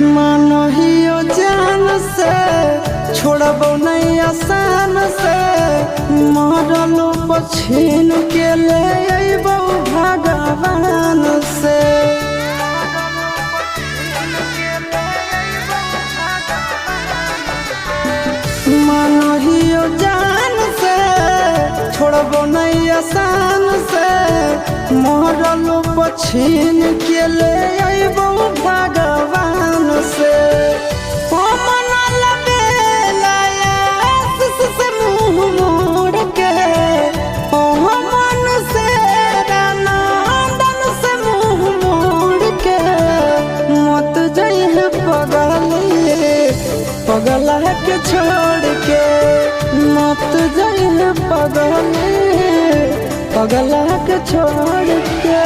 मानहियो जान से छोड़बो नहीं आसान से मरलो पछीन के ले अइबो भगवान से। मानहियो जान से छोड़बो नहीं आसान से मरलो पछीन के ले अइबो भगवान से। पगला के छोड़ के मत जाइए पगला के छोड़ के।